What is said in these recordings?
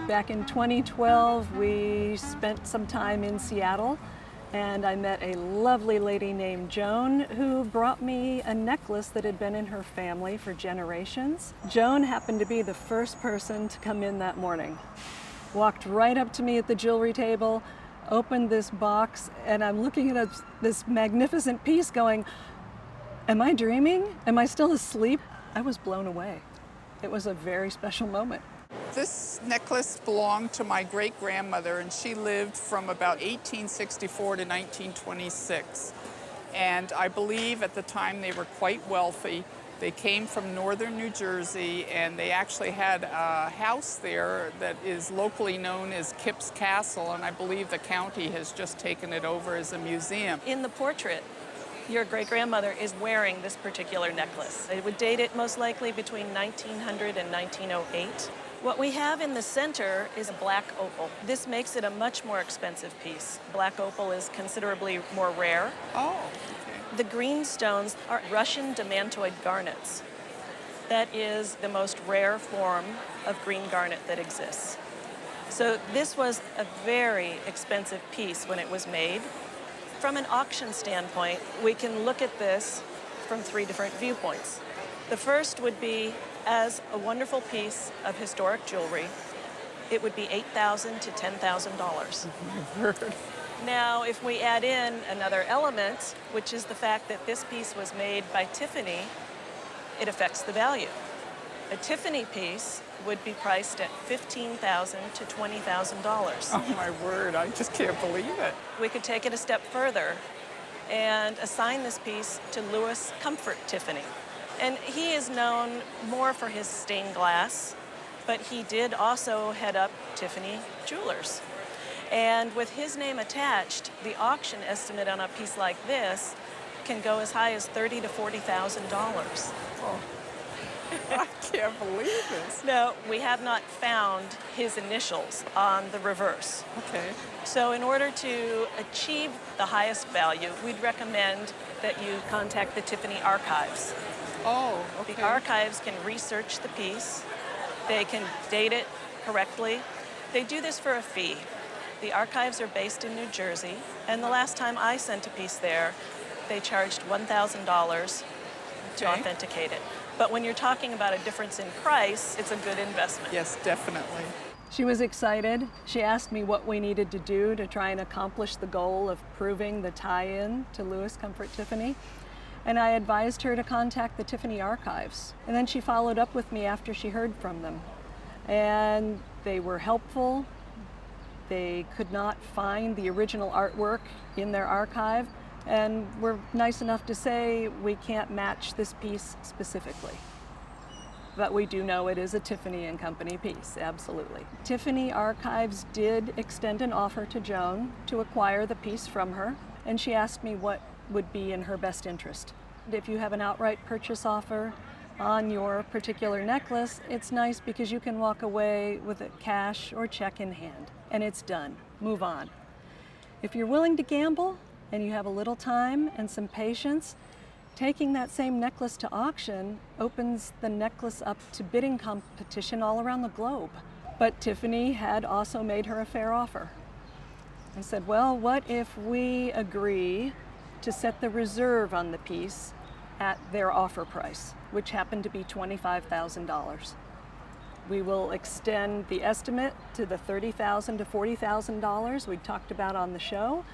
Back in 2012, we spent some time in Seattle, and I met a lovely lady named Joan who brought me a necklace that had been in her family for generations. Joan happened to be the first person to come in that morning. Walked right up to me at the jewelry table, opened this box, and I'm looking at this magnificent piece going, am I dreaming? Am I still asleep? I was blown away. It was a very special moment. This necklace belonged to my great-grandmother, and she lived from about 1864 to 1926. And I believe at the time they were quite wealthy. They came from northern New Jersey, and they actually had a house there that is locally known as Kipps Castle, and I believe the county has just taken it over as a museum. In the portrait, your great-grandmother is wearing this particular necklace. It would date it most likely between 1900 and 1908. What we have in the center is a black opal. This makes it a much more expensive piece. Black opal is considerably more rare. Oh, okay. The green stones are Russian demantoid garnets. That is the most rare form of green garnet that exists. So this was a very expensive piece when it was made. From an auction standpoint, we can look at this from three different viewpoints. The first would be as a wonderful piece of historic jewelry. It would be $8,000 to $10,000. Now, if we add in another element, which is the fact that this piece was made by Tiffany, it affects the value. A Tiffany piece would be priced at $15,000 to $20,000. Oh my word, I just can't believe it. We could take it a step further and assign this piece to Louis Comfort Tiffany. And he is known more for his stained glass, but he did also head up Tiffany Jewelers. And with his name attached, the auction estimate on a piece like this can go as high as $30,000 to $40,000. Oh. I can't believe this. No, we have not found his initials on the reverse. Okay. So in order to achieve the highest value, we'd recommend that you contact the Tiffany Archives. Oh, okay. The archives can research the piece. They can date it correctly. They do this for a fee. The archives are based in New Jersey, and the last time I sent a piece there, they charged $1,000 to authenticate it. But when you're talking about a difference in price, it's a good investment. Yes, definitely. She was excited. She asked me what we needed to do to try and accomplish the goal of proving the tie-in to Louis Comfort Tiffany. And I advised her to contact the Tiffany Archives. And then she followed up with me after she heard from them. And they were helpful. They could not find the original artwork in their archive, and were nice enough to say we can't match this piece specifically. But we do know it is a Tiffany & Company piece, absolutely. Tiffany Archives did extend an offer to Joan to acquire the piece from her, and she asked me what would be in her best interest. If you have an outright purchase offer on your particular necklace, it's nice because you can walk away with a cash or check in hand, and it's done. Move on. If you're willing to gamble and you have a little time and some patience, taking that same necklace to auction opens the necklace up to bidding competition all around the globe. But Tiffany had also made her a fair offer. I said, well, what if we agree to set the reserve on the piece at their offer price, which happened to be $25,000. We will extend the estimate to the $30,000 to $40,000 we talked about on the show,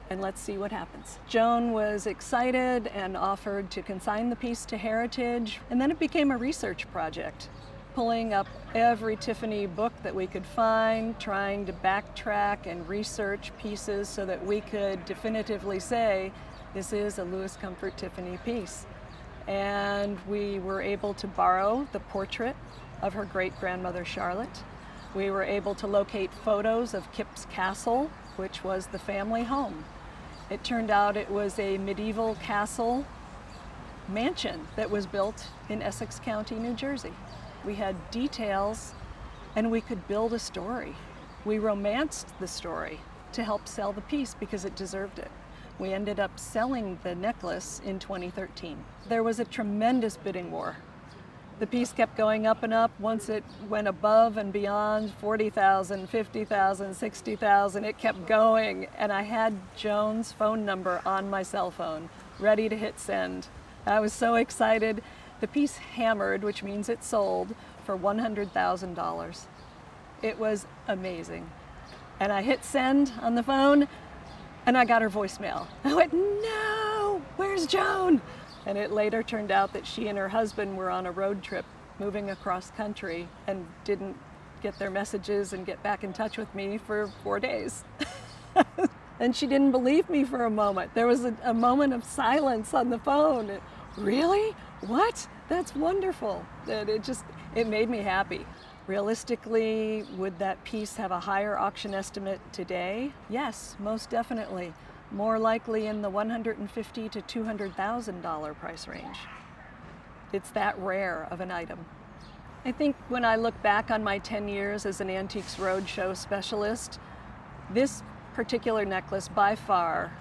and let's see what happens. Joan was excited and offered to consign the piece to Heritage, and then it became a research project, pulling up every Tiffany book that we could find, trying to backtrack and research pieces so that we could definitively say, this is a Louis Comfort Tiffany piece. And we were able to borrow the portrait of her great-grandmother Charlotte. We were able to locate photos of Kipps Castle, which was the family home. It turned out it was a medieval castle mansion that was built in Essex County, New Jersey. We had details, and we could build a story. We romanced the story to help sell the piece because it deserved it. We ended up selling the necklace in 2013. There was a tremendous bidding war. The piece kept going up and up. Once it went above and beyond 40,000, 50,000, 60,000, it kept going. And I had Joan's phone number on my cell phone, ready to hit send. I was so excited. The piece hammered, which means it sold, for $100,000. It was amazing. And I hit send on the phone, and I got her voicemail. I went, no, where's Joan? And it later turned out that she and her husband were on a road trip moving across country and didn't get their messages and get back in touch with me for 4 days. And she didn't believe me for a moment. There was a moment of silence on the phone. Really? What? That's wonderful. And it made me happy. Realistically, would that piece have a higher auction estimate today? Yes, most definitely. More likely in the $150,000 to $200,000 price range. It's that rare of an item. I think when I look back on my 10 years as an Antiques Roadshow specialist, this particular necklace by far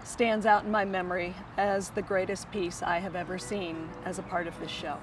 stands out in my memory as the greatest piece I have ever seen as a part of this show.